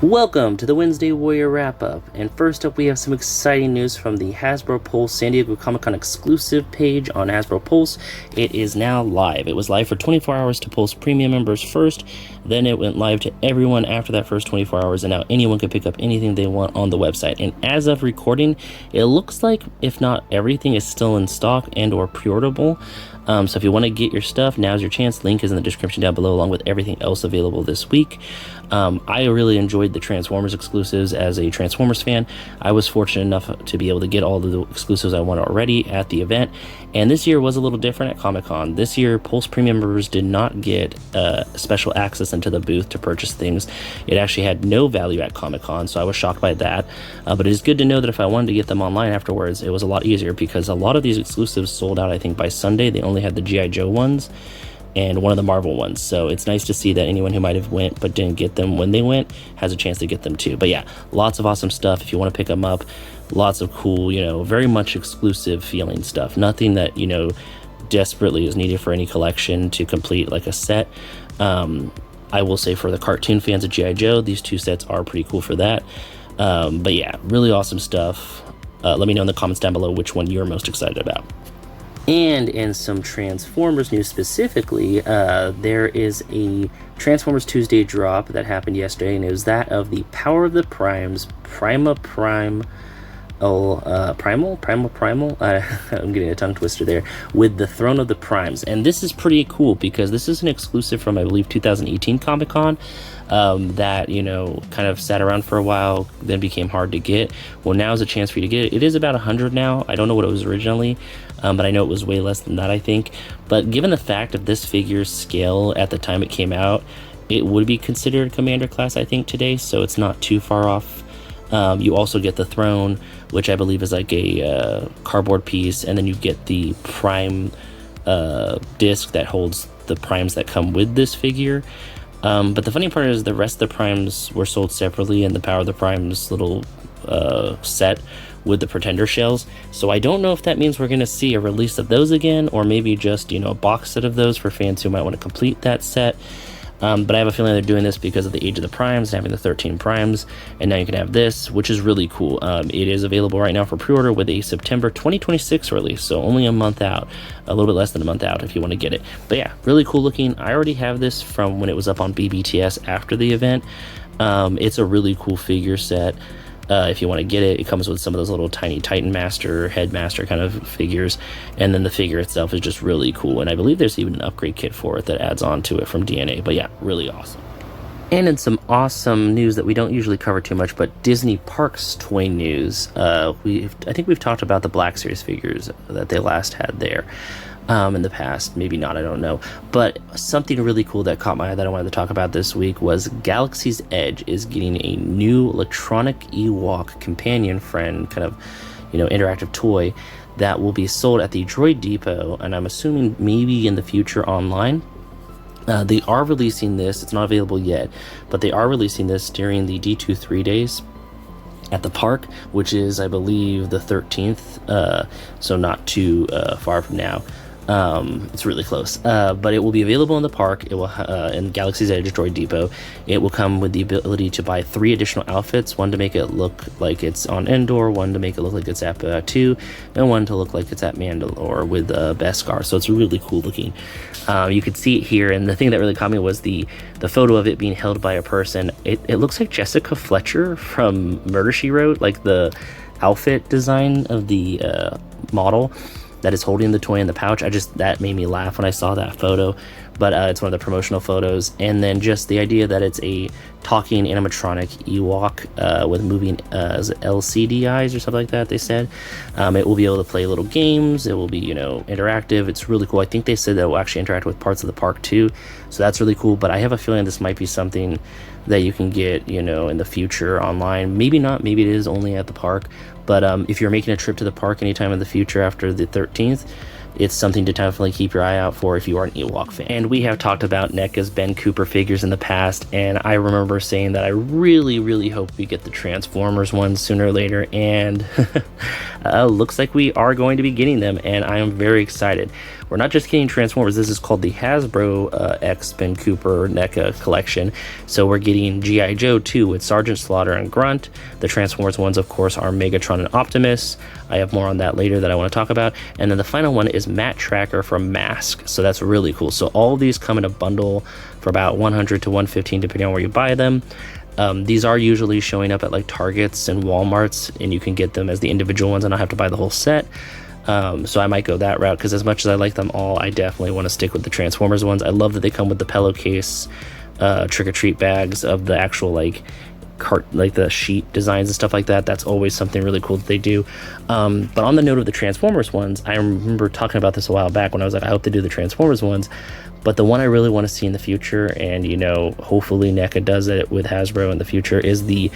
Welcome to the Wednesday Warrior Wrap-Up, and first up we have some exciting news from the Hasbro Pulse San Diego Comic-Con exclusive page on Hasbro Pulse. It is now live. It was live for 24 hours to Pulse Premium members first, then it went live to everyone after that first 24 hours, and now anyone can pick up anything they want on the website. And as of recording, it looks like, if not everything, is still in stock and or pre-orderable. So if you want to get your stuff, now's your chance. Link is in the description down below, along with everything else available this week. I really enjoyed the Transformers exclusives as a Transformers fan. I was fortunate enough to be able to get all the exclusives I wanted already at the event. And this year was a little different at Comic-Con. This year, Pulse Premium members did not get special access into the booth to purchase things. It actually had no value at Comic-Con, so I was shocked by that. But it is good to know that if I wanted to get them online afterwards, it was a lot easier, because a lot of these exclusives sold out, I think, by Sunday. They only had the G.I. Joe ones and one of the Marvel ones, so it's nice to see that anyone who might have went but didn't get them when they went has a chance to get them too. But yeah, lots of awesome stuff if you want to pick them up. Lots of cool, very much exclusive feeling stuff. Nothing that, desperately is needed for any collection to complete like a set. I will say, for the cartoon fans of G.I. Joe, these two sets are pretty cool for that. But yeah, really awesome stuff. Let me know in the comments down below which one you're most excited about. And in some Transformers news specifically, there is a Transformers Tuesday drop that happened yesterday, and it was that of the Power of the Primes, Primal. I'm getting a tongue twister there, with the Throne of the Primes. And this is pretty cool, because this is an exclusive from, I believe, 2018 Comic-Con. That kind of sat around for a while, then became hard to get. Well, now is a chance for you to get it. It is about 100 now. I don't know what it was originally, but I know it was way less than that, I think. But given the fact of this figure's scale at the time it came out, it would be considered Commander class, I think, today, so it's not too far off. You also get the throne, which I believe is like a cardboard piece, and then you get the Prime disc that holds the Primes that come with this figure. But the funny part is the rest of the Primes were sold separately in the Power of the Primes little set with the Pretender shells. So I don't know if that means we're going to see a release of those again, or maybe just, a box set of those for fans who might want to complete that set. But I have a feeling they're doing this because of the age of the Primes and having the 13 Primes, and now you can have this, which is really cool. It is available right now for pre-order with a September 2026 release, so only a month out, a little bit less than a month out if you want to get it. But yeah, really cool looking. I already have this from when it was up on BBTS after the event. It's a really cool figure set. If you want to get it, it comes with some of those little tiny Titan Master, Headmaster kind of figures, and then the figure itself is just really cool, and I believe there's even an upgrade kit for it that adds on to it from DNA. But yeah, really awesome. And in some awesome news that we don't usually cover too much, but Disney Parks toy news, I think we've talked about the Black Series figures that they last had there. In the past, maybe not, I don't know. But something really cool that caught my eye that I wanted to talk about this week was Galaxy's Edge is getting a new electronic Ewok companion friend, kind of, interactive toy that will be sold at the Droid Depot, and I'm assuming maybe in the future online. They are releasing this, it's not available yet, but they are releasing this during the D23 days at the park, which is, I believe, the 13th, so not too far from now. It's really close, but it will be available in the park. It will in Galaxy's Edge Droid Depot. It will come with the ability to buy 3 additional outfits, one to make it look like it's on Endor, one to make it look like it's at Batuu, and one to look like it's at Mandalore with Beskar. So it's really cool looking. You could see it here, and the thing that really caught me was the photo of it being held by a person. It looks like Jessica Fletcher from Murder, She Wrote, like the outfit design of the model that is holding the toy in the pouch. That made me laugh when I saw that photo, but it's one of the promotional photos. And then just the idea that it's a talking animatronic Ewok with moving LCD eyes or something like that, they said. It will be able to play little games. It will be, interactive. It's really cool. I think they said that it will actually interact with parts of the park too, so that's really cool. But I have a feeling this might be something that you can get, in the future online. Maybe not, maybe it is only at the park. But if you're making a trip to the park anytime in the future after the 13th, it's something to definitely keep your eye out for if you are an Ewok fan. And we have talked about NECA's Ben Cooper figures in the past, and I remember saying that I really, really hope we get the Transformers ones sooner or later, and looks like we are going to be getting them, and I am very excited. we're not just getting Transformers. This is called the Hasbro X Ben Cooper NECA collection. So we're getting G.I. Joe 2 with Sergeant Slaughter and Grunt. The Transformers ones, of course, are Megatron and Optimus. I have more on that later that I want to talk about. And then the final one is Trakker from Mask. So that's really cool. So all of these come in a bundle for about $100 to $115 depending on where you buy them. These are usually showing up at like Targets and Walmarts, and you can get them as the individual ones and not have to buy the whole set. So I might go that route, because as much as I like them all, I definitely want to stick with the Transformers ones. I love that they come with the pillowcase, trick-or-treat bags of the actual like the sheet designs and stuff like that. That's always something really cool that they do. But on the note of the Transformers ones, I remember talking about this a while back when I was like, I hope they do the Transformers ones. But the one I really want to see in the future, and you know, hopefully NECA does it with Hasbro in the future, is the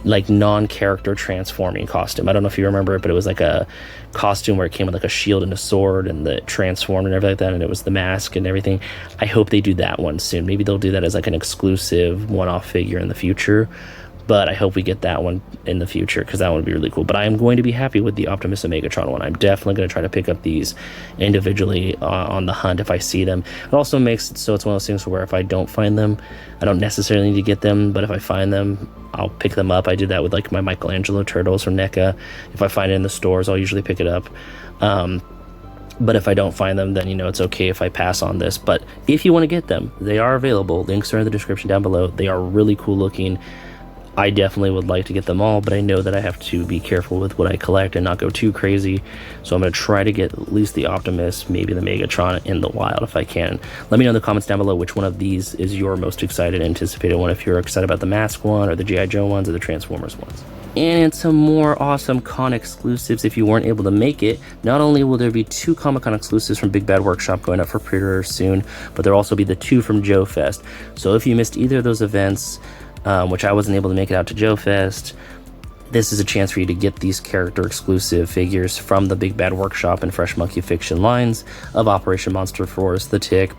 like non-character transforming costume. I don't know if you remember it, but it was like a costume where it came with like a shield and a sword and the transformed and everything like that, and it was the mask and everything. I hope they do that one soon. Maybe they'll do that as like an exclusive one-off figure in the future. But I hope we get that one in the future, because that one would be really cool. But I am going to be happy with the Optimus and Megatron one. I'm definitely going to try to pick up these individually on the hunt if I see them. It also makes it so it's one of those things where if I don't find them, I don't necessarily need to get them. But if I find them, I'll pick them up. I did that with like my Michelangelo turtles from NECA. If I find it in the stores, I'll usually pick it up. But if I don't find them, then, you know, it's okay if I pass on this. But if you want to get them, they are available. Links are in the description down below. They are really cool looking. I definitely would like to get them all, but I know that I have to be careful with what I collect and not go too crazy. So I'm going to try to get at least the Optimus, maybe the Megatron in the wild if I can. Let me know in the comments down below which one of these is your most excited, anticipated one, if you're excited about the Mask one or the G.I. Joe ones or the Transformers ones. And some more awesome con exclusives if you weren't able to make it. Not only will there be 2 Comic-Con exclusives from Big Bad Workshop going up for pre-order soon, but there'll also be the 2 from Joe Fest. So if you missed either of those events, which I wasn't able to make it out to Joe Fest, this is a chance for you to get these character exclusive figures from the Big Bad Workshop and Fresh Monkey Fiction lines of Operation Monster Force, The Tick,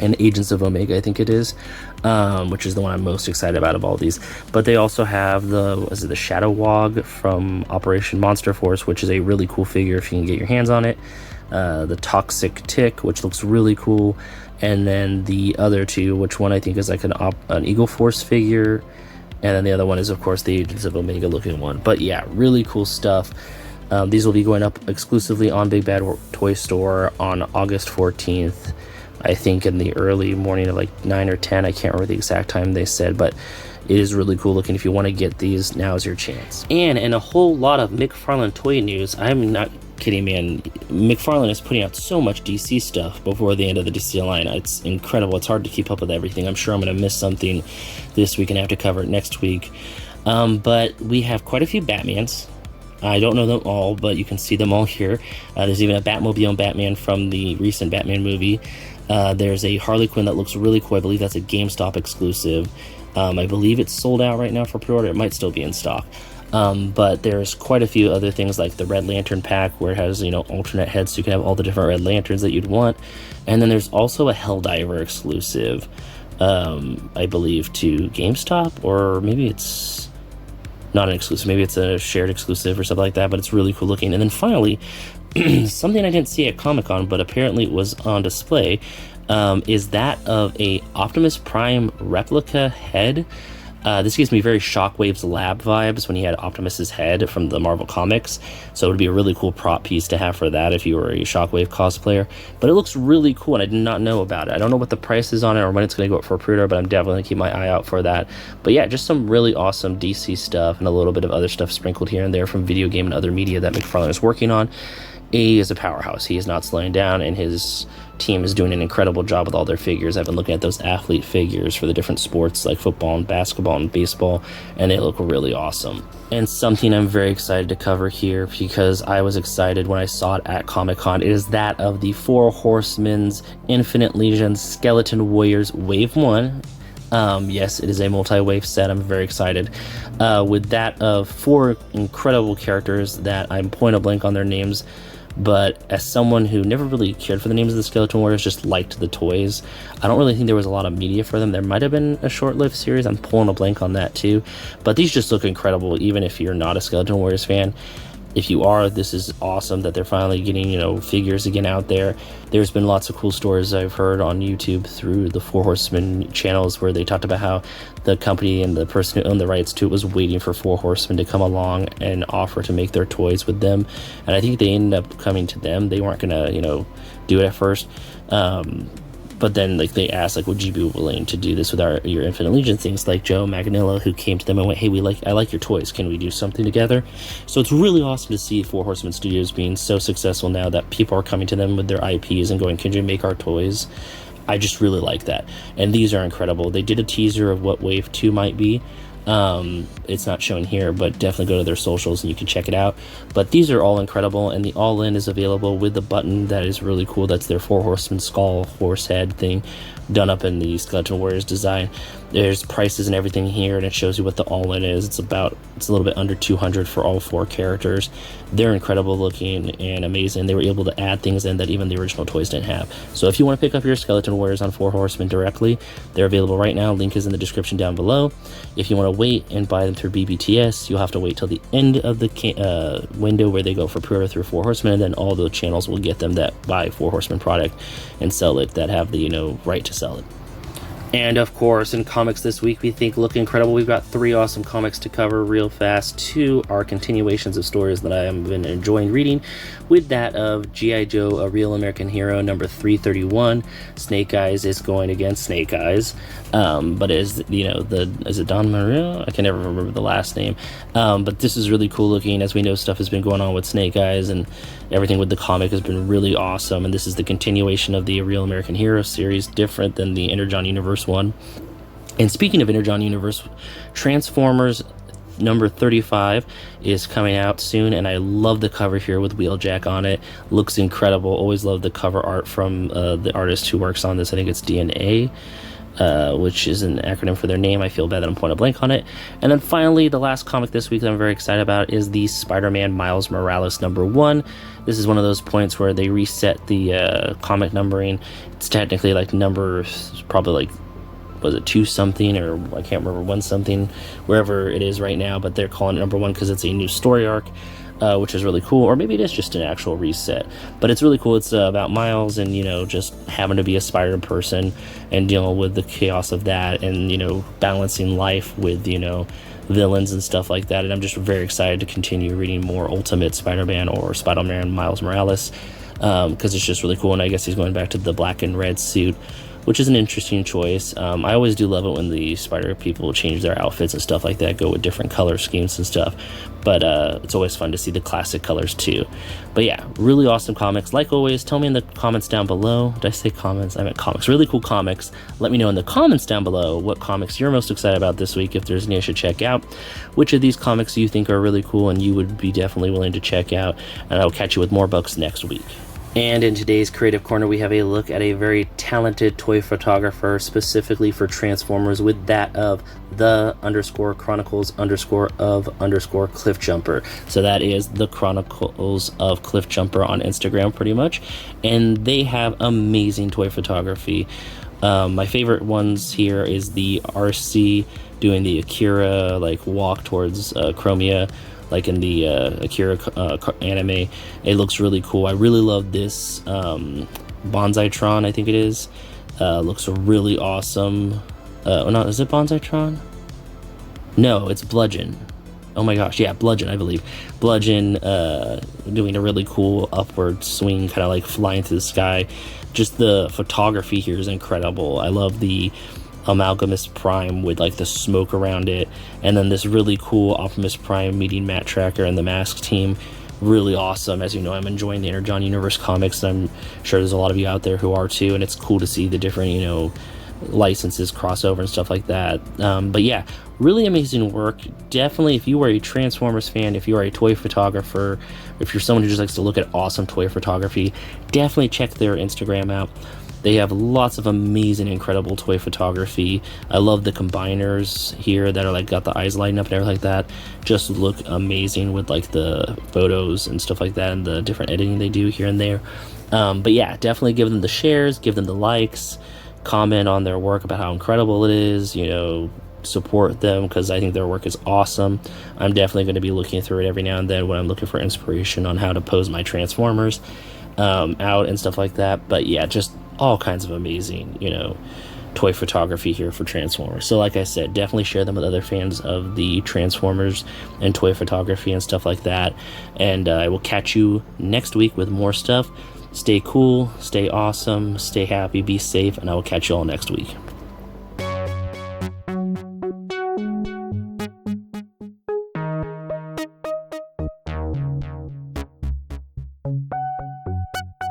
and Agents of Omega, I think it is, which is the one I'm most excited about of all these. But they also have the Shadow Wog from Operation Monster Force, which is a really cool figure if you can get your hands on it. The Toxic Tick, which looks really cool. And then the other 2, which one I think is like an Eagle Force figure, and then the other one is of course the Agents of Omega looking one. But yeah, really cool stuff. These will be going up exclusively on Big Bad Toy Store on August 14th, I think in the early morning of like 9 or 10. I can't remember the exact time they said, but it is really cool looking. If you want to get these, now is your chance. And in a whole lot of McFarlane toy news, I'm not kidding, man. McFarlane is putting out so much DC stuff before the end of the DC line. It's incredible. It's hard to keep up with everything. I'm sure I'm going to miss something this week and have to cover it next week. But we have quite a few Batmans. I don't know them all, but you can see them all here. There's even a Batmobile Batman from the recent Batman movie. There's a Harley Quinn that looks really cool. I believe that's a GameStop exclusive. I believe it's sold out right now for pre-order. It might still be in stock. But there's quite a few other things like the Red Lantern pack, where it has, you know, alternate heads, so you can have all the different Red Lanterns that you'd want. And then there's also a Helldiver exclusive, I believe, to GameStop, or maybe it's not an exclusive, maybe it's a shared exclusive or something like that, but it's really cool looking. And then finally, something I didn't see at Comic-Con, but apparently it was on display, is that of a Optimus Prime replica head. This gives me very Shockwave's Lab vibes when he had Optimus's head from the Marvel Comics. So it would be a really cool prop piece to have for that if you were a Shockwave cosplayer. But it looks really cool, and I did not know about it. I don't know what the price is on it or when it's going to go up for a pre-order, but I'm definitely going to keep my eye out for that. But yeah, just some really awesome DC stuff and a little bit of other stuff sprinkled here and there from video game and other media that McFarlane is working on. He is a powerhouse. He is not slowing down, and his team is doing an incredible job with all their figures. I've been looking at those athlete figures for the different sports like football and basketball and baseball, and they look really awesome. And something I'm very excited to cover here, because I was excited when I saw it at Comic-Con, it is that of the Four Horsemen's Infinite Legion Skeleton Warriors Wave 1. Yes, it is a multi-wave set. I'm very excited. With that of 4 incredible characters that I'm point a blank on their names, but as someone who never really cared for the names of the Skeleton Warriors, just liked the toys, I don't really think there was a lot of media for them. There might have been a short-lived series. I'm pulling a blank on that too, but these just look incredible even if you're not a Skeleton Warriors fan. If you are, this is awesome that they're finally getting, you know, figures again out there. There's been lots of cool stories I've heard on YouTube through the Four Horsemen channels where they talked about how the company and the person who owned the rights to it was waiting for Four Horsemen to come along and offer to make their toys with them. And I think they ended up coming to them. They weren't gonna, you know, do it at first. But then, like, they asked, like, would you be willing to do this with your Infinite Legion things, like Joe Manganiello, who came to them and went, hey, I like your toys. Can we do something together? So it's really awesome to see Four Horsemen Studios being so successful now that people are coming to them with their IPs and going, can you make our toys? I just really like that. And these are incredible. They did a teaser of what Wave 2 might be. It's not shown here, but definitely go to their socials and you can check it out. But these are all incredible, and the all-in is available with the button that is really cool. That's their Four Horsemen skull horse head thing done up in the Skeleton Warriors design. There's prices and everything here, and it shows you what the all-in is. It's a little bit under $200 for all 4 characters. They're incredible looking and amazing. They were able to add things in that even the original toys didn't have. So if you want to pick up your Skeleton Warriors on Four Horsemen directly, they're available right now. Link is in the description down below. If you want to wait and buy them through BBTS, you'll have to wait till the end of the window where they go for pre-order through Four Horsemen, and then all the channels will get them that buy Four Horsemen product and sell it, that have the, you know, right to sell it. And of course, in comics this week, we think look incredible. We've got 3 awesome comics to cover real fast. 2 are continuations of stories that I have been enjoying reading, with that of G.I. Joe, A Real American Hero, number 331. Snake Eyes is going against Snake Eyes, but is, you know, is it Don Maria? I can never remember the last name. But this is really cool looking. As we know, stuff has been going on with Snake Eyes, and everything with the comic has been really awesome. And this is the continuation of the A Real American Hero series, different than the Energon Universe one. And speaking of Energon Universe, Transformers number 35 is coming out soon, and I love the cover here with Wheeljack on it. Looks incredible. Always love the cover art from the artist who works on this. I think it's DNA, which is an acronym for their name. I feel bad that I'm pointing a blank on it. And then finally, the last comic this week that I'm very excited about is the Spider-Man Miles Morales number 1. This is one of those points where they reset the comic numbering. It's technically like number, probably like, was it 2 something, or I can't remember, 1 something, wherever it is right now, but they're calling it number 1 because it's a new story arc, which is really cool. Or maybe it is just an actual reset, but it's really cool. It's about Miles and, you know, just having to be a spider person and dealing with the chaos of that, and, you know, balancing life with, you know, villains and stuff like that. And I'm just very excited to continue reading more Ultimate Spider-Man or Spider-Man Miles Morales, because it's just really cool. And I guess he's going back to the black and red suit, which is an interesting choice. I always do love it when the Spider people change their outfits and stuff like that, go with different color schemes and stuff. But it's always fun to see the classic colors too. But yeah, really awesome comics. Like always, tell me in the comments down below. Did I say comments? I meant comics. Really cool comics. Let me know in the comments down below what comics you're most excited about this week, if there's any I should check out. Which of these comics you think are really cool and you would be definitely willing to check out. And I'll catch you with more books next week. And in today's Creative Corner, we have a look at a very talented toy photographer specifically for Transformers, with that of the _Chronicles _of Cliffjumper. So that is the Chronicles of Cliffjumper on Instagram, pretty much. And they have amazing toy photography. My favorite ones here is the RC doing the Akira like walk towards Chromia, like in the Akira anime. It looks really cool. I really love this Bonsaitron, I think it is. Looks really awesome. Oh no, is it Bonsaitron? No, it's Bludgeon. Oh my gosh, yeah, Bludgeon, I believe. Bludgeon doing a really cool upward swing, kind of like flying through the sky. Just the photography here is incredible. I love the Amalgamus Prime with like the smoke around it, and then this really cool Optimus Prime meeting Matt Trakker and the Mask team. Really awesome. As you know, I'm enjoying the Energon Universe comics, and I'm sure there's a lot of you out there who are too, and it's cool to see the different, you know, licenses crossover and stuff like that. But yeah, really amazing work. Definitely, if you are a Transformers fan, if you are a toy photographer, if you're someone who just likes to look at awesome toy photography, definitely check their Instagram out. They have lots of amazing, incredible toy photography. I love the combiners here that are like got the eyes lighting up and everything like that. Just look amazing with like the photos and stuff like that, and the different editing they do here and there. But yeah, definitely give them the shares, give them the likes, comment on their work about how incredible it is, you know, support them because I think their work is awesome. I'm definitely going to be looking through it every now and then when I'm looking for inspiration on how to pose my Transformers out and stuff like that. But yeah, just all kinds of amazing, you know, toy photography here for Transformers. So like I said, definitely share them with other fans of the Transformers and toy photography and stuff like that. And I will catch you next week with more stuff. Stay cool, stay awesome, stay happy, be safe, and I will catch you all next week.